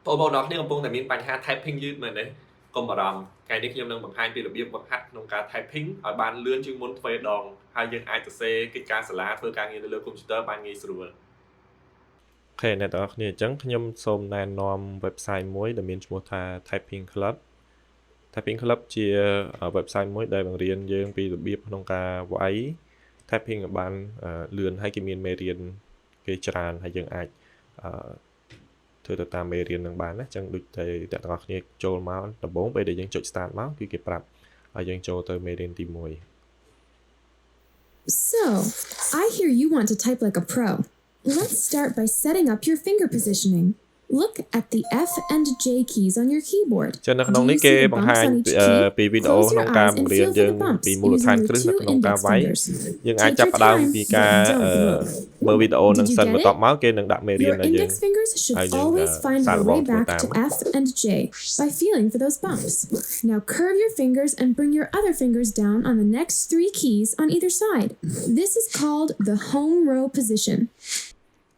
បងប្អូនទាំងអស់គ្នាកំពុងតែមានបញ្ហា typing យឺតមែនទេកុំបារម្ភថ្ងៃនេះខ្ញុំនឹងបង្ហាញពីរបៀបបង្ហាត់ក្នុងការ typing ឲ្យបានលឿនជាងមុនទ្វេដងហើយយើងអាចសរសេរកិច្ចការសាលាធ្វើការងារនៅលើ computer បានងាយស្រួលអូខេអ្នកទាំងអស់គ្នាអញ្ចឹងខ្ញុំសូមណែនាំ website មួយដែលមានឈ្មោះថា Typing Club Typing Club ជា website មួយដែលបង្រៀនយើងពីរបៀបក្នុងការវាយ typing ឲ្យបានលឿនហើយគេមានមេរៀនគេច្រើនហើយយើងអាចធ្វើទៅតាមមេរៀននឹងបានណាអញ្ចឹងដូចតែអ្នកទាំងអស់គ្នាចូលមកដំបូងពេលដែលយើងចុច start មកគឺគេប្រាប់ឲ្យយើងចូលទៅមេរៀនទី1 So, I hear you want to type like a pro. Let's start by setting up your finger positioning. Look at the F and J keys on your keyboard. ចឹងនៅក្នុងនេះគេបង្ហាញពីវីដេអូក្នុងការបង្រៀនយើងពីមូលដ្ឋានគ្រឹះនៅក្នុងការវាយយើងអាចចាប់ផ្ដើមពីការមើលវីដេអូនឹងសិនបន្ទាប់មកគេនឹងដាក់មេរៀនឲ្យយើង Your index fingers should always find their way back to F and J by feeling for those bumps. Now curve your fingers and bring your other fingers down on the next 3 keys on either side. This is called the home row position.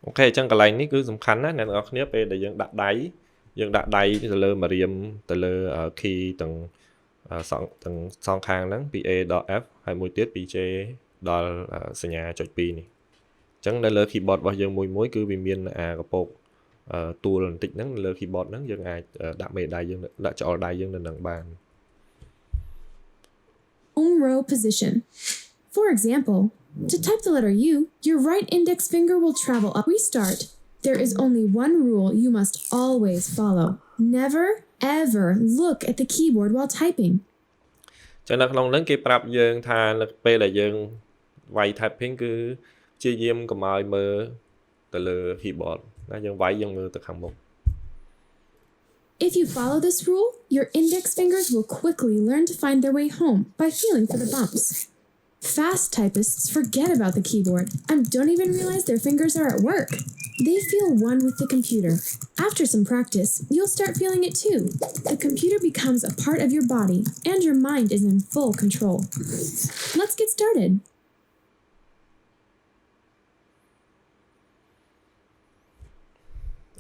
អូខេអញ្ចឹងកន្លែងនេះគឺសំខាន់ណាស់អ្នកនរគ្នាពេលដែលយើងដាក់ដៃទៅលើម្រាមទៅលើ key ទាំងសងខាងហ្នឹងពី A ដល់ F ហើយមួយទៀតពី J ដល់សញ្ញាចុច2នេះអញ្ចឹងនៅលើ keyboard របស់យើងមួយគឺវាមានកពកទូលបន្តិចហ្នឹងនៅលើ keyboard ហ្នឹងយើងអាចដាក់មេដៃយើងដាក់ចោលដៃយើងនៅនឹងបាន Home row position. For example, to type the letter U, your right index finger will travel up. Restart. There is only one rule you must always follow. Never, ever look at the keyboard while typing. ចឹងនៅក្នុងហ្នឹងគេប្រាប់យើងថានៅពេលដែលយើងវាយ typing គឺព្យាយាមកុំឲ្យមើលទៅលើ keyboard ណាយើងវាយយើងមើលទៅខាងមុខ If you follow this rule, your index fingers will quickly learn to find their way home by feeling for the bumps. Fast typists forget about the keyboard and don't even realize their fingers are at work. They feel one with the computer. After some practice, you'll start feeling it too. The computer becomes a part of your body and your mind is in full control. Let's get started.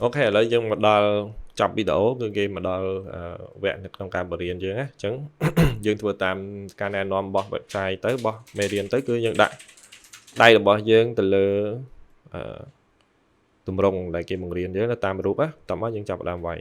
Okay, ឥឡូវយើងមកដល់ចប់វីដេអូគឺគេមកដល់វគ្គនៅក្នុងការបង្រៀនយើងណាអញ្ចឹងយើងធ្វើតាមការណែនាំរបស់ website ទៅរបស់មេរៀនទៅគឺយើងដាក់ដៃរបស់យើងទៅលើទម្រង់ដែលគេបង្រៀនយើងទៅតាមរូបណាតោះមកយើងចាប់ផ្ដើមវាយ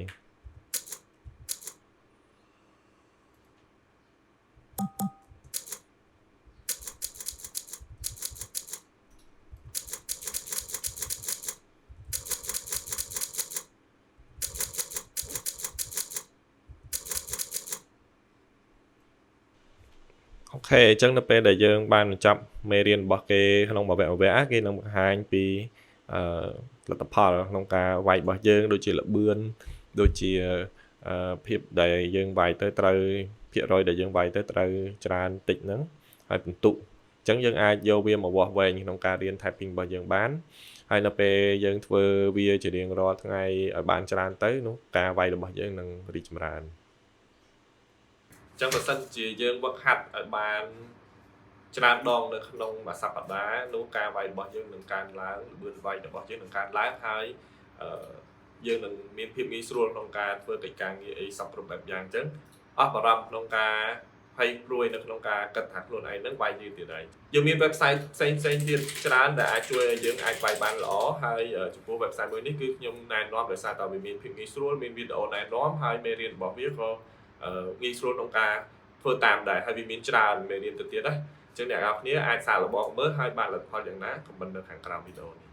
អូខេអញ្ចឹងនៅពេលដែលយើងបានបញ្ចប់មេរៀនរបស់គេក្នុងមួយវគ្គគេនឹងបង្ហាញពីលទ្ធផលក្នុងការវាយរបស់យើងដូចជាល្បឿនដូចជាភាពដែលយើងវាយទៅត្រូវភាគរយដែលយើងវាយទៅត្រូវច្រើនតិចហ្នឹងហើយពិន្ទុអញ្ចឹងយើងអាចយកវាមកវាស់វែងក្នុងការរៀន typing របស់យើងបានហើយនៅពេលយើងធ្វើវាជារៀងរាល់ថ្ងៃឲ្យបានច្រើនទៅនោះការវាយរបស់យើងនឹងរីកចម្រើន ចឹងបើសិនជាយើងវឹកហាត់ឲ្យបានច្រើនដងនៅក្នុងមួយសប្តាហ៍នោះការវាយរបស់យើងនឹងកើនឡើងល្បឿនវាយរបស់យើងនឹងកើនឡើងហើយយើងនឹងមានភាពងាយស្រួលក្នុងការធ្វើកិច្ចការងារអីសពគ្រប់បែបយ៉ាងចឹងអស់បារម្ភក្នុងការភ័យព្រួយនៅក្នុងការគិតថាខ្លួនឯងនឹងវាយយឺតទៀតហើយយើងមាន website ផ្សេងទៀតច្រើនដែលអាចជួយឲ្យយើងអាចវាយបានល្អហើយចំពោះ website មួយនេះគឺខ្ញុំណែនាំដោយសារតែវាមានភាពងាយស្រួលមានវីដេអូណែនាំហើយមេរៀនរបស់វាក៏ងាយស្រួលក្នុងការធ្វើតាមដែរហើយវាមានច្រើនមេរៀនទៅទៀតណាអញ្ចឹងអ្នកនរគ្នាអាចសាកល្បងមើលហើយបានលទ្ធផលយ៉ាងណាខមមិននៅខាងក្រោមវីដេអូនេះ